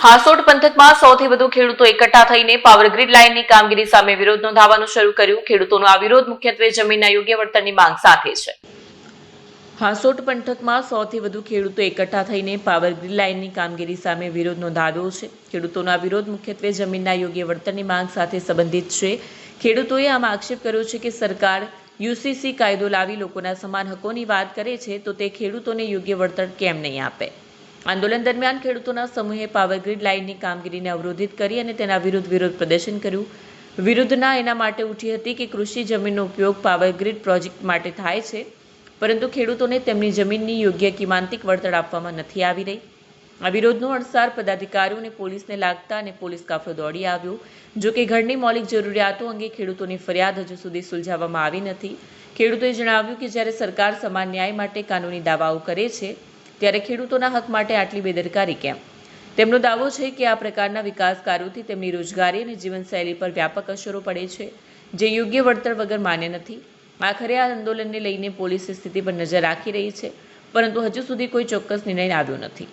હાસોટ પંથકમાં સૌથી વધુ ખેડૂતો એકઠા થઈને પાવર ગ્રીડ લાઇનની કામગીરી સામે વિરોધ નોંધાવવાનું શરૂ કર્યું। ખેડૂતોનો આ વિરોધ મુખ્યત્વે જમીનના યોગ્ય વળતરની માંગ સાથે છે। હાસોટ પંથકમાં સૌથી વધુ ખેડૂતો એકઠા થઈને પાવર ગ્રીડ લાઇનની કામગીરી સામે વિરોધ નોંધાવ્યો છે। ખેડૂતોનો આ વિરોધ મુખ્યત્વે જમીનના યોગ્ય વળતરની માંગ સાથે સંબંધિત છે। ખેડૂતોએ આમાં આક્ષેપ કર્યો છે કે સરકાર યુસીસી કાયદો લાવી લોકોના સમાન હકોની વાત કરે છે તો તે ખેડૂતોને યોગ્ય વળતર કેમ નહીં આપે। આંદોલન દરમિયાન ખેડૂતોના સમૂહે પાવર ગ્રીડ લાઇનની કામગીરીને અવરોધિત કરી અને તેના વિરોધ પ્રદર્શન કર્યું। વિરુદ્ધના એના માટે ઉઠી હતી કે કૃષિ જમીનનો ઉપયોગ પાવર ગ્રીડ પ્રોજેક્ટ માટે થાય છે, પરંતુ ખેડૂતોને તેમની જમીનની યોગ્ય કિંમતિક વળતર આપવામાં નથી આવી રહી। આ વિરોધનો અણસાર પદાધિકારીઓ અને પોલીસને લાગતા અને પોલીસ કાફલો દોડી આવ્યો। જો કે ઘરની મૌલિક જરૂરિયાતો અંગે ખેડૂતોની ફરિયાદ હજુ સુધી સુલઝાવવામાં આવી નથી। ખેડૂતોએ જણાવ્યું કે જ્યારે સરકાર સમાન ન્યાય માટે કાનૂની દાવાઓ કરે છે ત્યારે ખેડૂતોના હક માટે આટલી બેદરકારી કેમ? તેમનો દાવો છે કે આ પ્રકારના વિકાસ કાર્યોથી તેમની રોજગારી અને જીવનશૈલી પર વ્યાપક અસરો પડે છે, જે યોગ્ય વળતર વગર માન્ય નથી। આખરે આ આંદોલનને લઈને પોલીસ સ્થિતિ પર નજર રાખી રહી છે, પરંતુ હજુ સુધી કોઈ ચોક્કસ નિર્ણય આવ્યો નથી।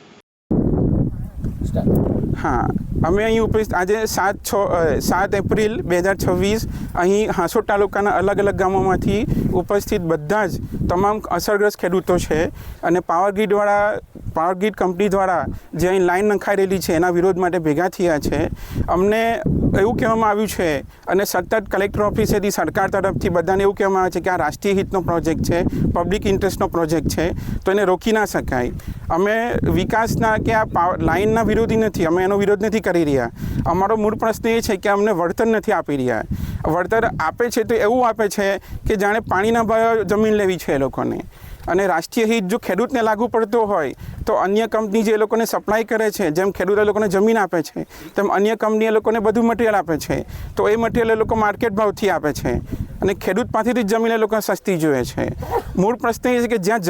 हाँ, અમે અહીં ઉપસ્થિત આજે 7 એપ્રિલ 2026 અહીં હાસોટ તાલુકાના અલગ અલગ ગામોમાંથી ઉપસ્થિત બધા જ તમામ અસરગ્રસ્ત ખેડૂતો છે અને પાવર ગ્રીડ કંપની દ્વારા જે અહીં લાઈન નંખાઈ રહેલી છે એના વિરોધ માટે ભેગા થયા છે। અમને એવું કહેવામાં આવ્યું છે અને સતત કલેક્ટર ઓફિસેથી સરકાર તરફથી બધાને એવું કહેવામાં આવે છે કે આ રાષ્ટ્રીય હિતનો પ્રોજેક્ટ છે, પબ્લિક ઇન્ટરેસ્ટનો પ્રોજેક્ટ છે, તો એને રોકી ના શકાય। અમે વિકાસના કે આ લાઇનના વિરોધી નથી, અમે એનો વિરોધ નથી કરી રહ્યા। અમારો મૂળ પ્રશ્ન એ છે કે અમને વળતર નથી આપી રહ્યા। વળતર આપે છે તો એવું આપે છે કે જાણે પાણીના ભાવે જમીન લેવી છે એ લોકોને, અને રાષ્ટ્રીય હિત જો ખેડૂતને લાગુ પડતો હોય તો અન્ય કંપની જે એ લોકોને સપ્લાય કરે છે, જેમ ખેડૂત એ લોકોને જમીન આપે છે તેમ અન્ય કંપની એ લોકોને બધું મટીરિયલ આપે છે, તો એ મટીરિયલ એ લોકો માર્કેટ ભાવથી આપે છે અને ખેડૂત પાસેથી જ જમીન એ લોકોને સસ્તી જોઈએ છે। મૂળ પ્રશ્ન એ છે કે જ્યાં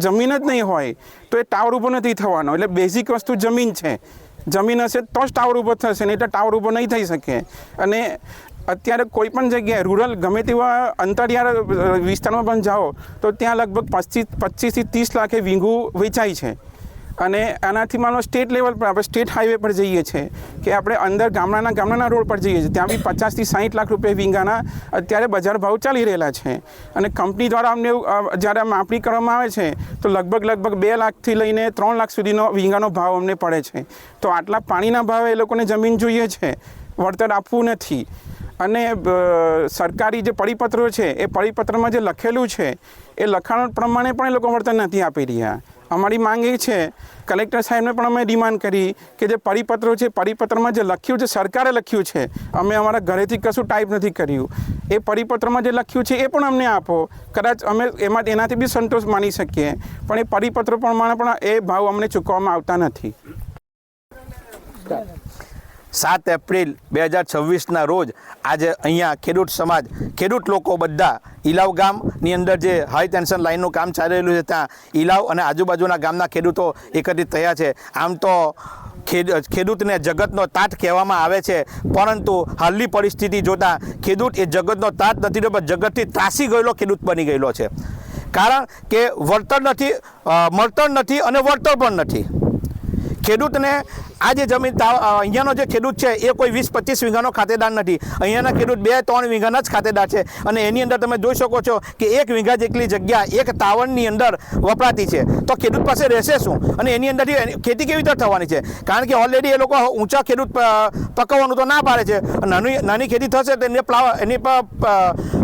જમીન જ નહીં હોય તો એ ટાવર ઊભો નથી થવાનો। એટલે બેઝિક વસ્તુ જમીન છે, જમીન હશે તો જ ટાવર ઊભો થશે, નહીં તો ટાવર ઊભો નહીં થઈ શકે। અને અત્યારે કોઈ પણ જગ્યાએ રૂરલ ગમે તેવા અંતરિયાળ વિસ્તારમાં પણ જાઓ તો ત્યાં લગભગ 25 થી 30 લાખે વીંગું વેચાય છે। અને આનાથી માનો સ્ટેટ લેવલ પર આપણે સ્ટેટ હાઈવે પર જઈએ છીએ કે આપણે અંદર ગામડાના રોડ પર જઈએ છીએ, ત્યાં બી 50 થી 60 લાખ રૂપિયા વીંગાના અત્યારે બજાર ભાવ ચાલી રહેલા છે। અને કંપની દ્વારા અમને જ્યારે માપણી કરવામાં આવે છે તો લગભગ 2 લાખથી લઈને 3 લાખ સુધીનો વીંગાનો ભાવ અમને પડે છે। તો આટલા પાણીના ભાવે એ લોકોને જમીન જોઈએ છે, વળતર આપવું નથી। અને સરકારી જે પરિપત્રો છે એ પરિપત્રમાં જે લખેલું છે એ લખાણ પ્રમાણે પણ એ લોકો વળતર નથી આપી રહ્યા। અમારી માંગ એ છે, કલેક્ટર સાહેબને પણ અમે ડિમાન્ડ કરી કે જે પરિપત્રો છે, પરિપત્રમાં જે લખ્યું છે, સરકારે લખ્યું છે, અમે અમારા ઘરેથી કશું ટાઈપ નથી કર્યું, એ પરિપત્રમાં જે લખ્યું છે એ પણ અમને આપો। કદાચ અમે એનાથી બી સંતોષ માની શકીએ, પણ એ પરિપત્રો પ્રમાણે પણ એ ભાવ અમને ચૂકવવામાં આવતા નથી। 7 એપ્રિલ 2026ના રોજ આજે અહીંયા ખેડૂત સમાજ, ખેડૂત લોકો બધા ઇલાવ ગામની અંદર જે હાઈ ટેન્શન લાઇનનું કામ ચાલી રહેલું છે ત્યાં ઇલાવ અને આજુબાજુના ગામના ખેડૂતો એકત્રિત થયા છે। આમ તો ખેડૂતને જગતનો તાત કહેવામાં આવે છે, પરંતુ હાલની પરિસ્થિતિ જોતાં ખેડૂત એ જગતનો તાત નથી, પણ જગતથી ત્રાસી ગયેલો ખેડૂત બની ગયેલો છે। કારણ કે વળતર નથી, મળતર નથી અને વળતર પણ નથી। ખેડૂતને આ જે જમીન અહીંયાનો જે ખેડૂત છે એ કોઈ 20-25 વીઘાનો ખાતેદાર નથી। અહીંયાના ખેડૂત 2-3 વીઘાના જ ખાતેદાર છે, અને એની અંદર તમે જોઈ શકો છો કે 1 વીઘા જેટલી જગ્યા એક ટાવરની અંદર વપરાતી છે, તો ખેડૂત પાસે રહેશે શું અને એની અંદરથી ખેતી કેવી રીતે થવાની છે? કારણ કે ઓલરેડી એ લોકો ઊંચા ખેડૂત પકવવાનું તો ના પાડે છે, નાની ખેતી થશે તો એની પર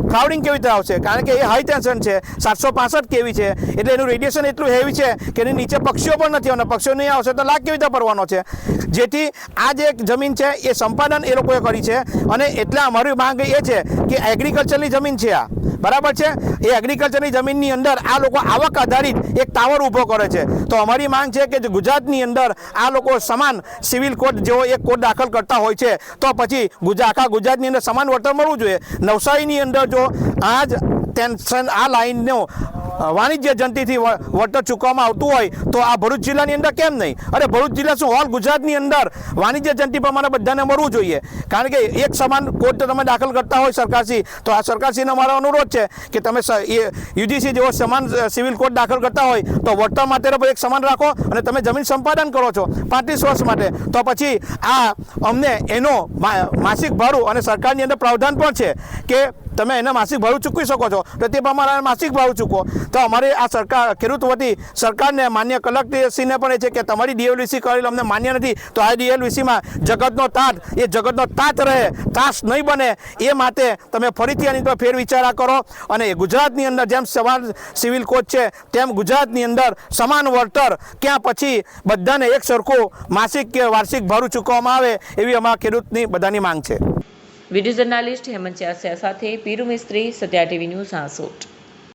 ફ્લાવરિંગ કેવી રીતે આવશે? કારણ કે એ હાઈ ટેન્શન છે, 765 કેવી છે, એટલે એનું રેડિયેશન એટલું હેવી છે કે એની નીચે પક્ષીઓ પણ નથી આવવાના। પક્ષીઓ નહીં આવશે તો લાગ કેવી રીતે પડવાનો છે? જેથી આ જે જમીન છે એ સંપાદન એ લોકોએ કરી છે, અને એટલે અમારી માંગ એ છે કે એગ્રીકલ્ચરની જમીન છે આ, બરાબર છે, એ એગ્રીકલ્ચરની જમીનની અંદર આ લોકો આવક આધારિત એક ટાવર ઊભો કરે છે। તો અમારી માંગ છે કે ગુજરાતની અંદર આ લોકો સમાન સિવિલ કોડ જેવો એક કોડ દાખલ કરતા હોય છે તો પછી આખા ગુજરાતની અંદર સમાન વળતર મળવું જોઈએ। નવસારીની અંદર જો આ જ ટેન્શન આ લાઇનનો વાણિજ્ય જંતીથી વળતર ચૂકવવામાં આવતું હોય તો આ ભરૂચ જિલ્લાની અંદર કેમ નહીં? અરે ભરૂચ જિલ્લા શું ઓલ ગુજરાતની અંદર વાણિજ્ય જંતી પ્રમાણે બધાને મળવું જોઈએ, કારણ કે એક સમાન કોડ તમે દાખલ કરતા હોય સરકારશ્રી, તો આ સરકારશ્રીનો મારો અનુરોધ છે કે તમે યુજીસી જેવો સમાન સિવિલ કોડ દાખલ કરતા હોય તો વળતર માટે એક સમાન રાખો, અને તમે જમીન સંપાદન કરો છો 35 વર્ષ માટે, તો પછી આ અમને એનો માસિક ભાડું, અને સરકારની અંદર પ્રાવધાન પણ છે કે તમે એને માસિક ભાડું ચૂકવી શકો છો, તો તે પ્રમાણે માસિક ભાડું ચૂકવો. તો અમારે આ સરકાર ખેડૂત વતી સરકારને માન્ય કલેક્ટરશ્રીને પણ એ છે કે તમારી DLVC કરેલ અમને માન્ય નથી, તો આ DLVCમાં જગતનો તાત રહે, ત્રાસ નહીં બને, એ માટે તમે ફરીથી આની પર ફેરવિચારા કરો, અને ગુજરાતની અંદર જેમ સમાન સિવિલ કોડ છે તેમ ગુજરાતની અંદર સમાન વળતર ક્યાં પછી બધાને એક સરખું માસિક કે વાર્ષિક ભાડું ચૂકવવામાં આવે, એવી અમારા ખેડૂતની બધાની માંગ છે. વિડીયો જર્નાલિસ્ટ હેમંત ચાસિયા સાથે પીરુ મિસ્ત્રી, સત્યા TV ન્યૂઝ, હાંસોટ.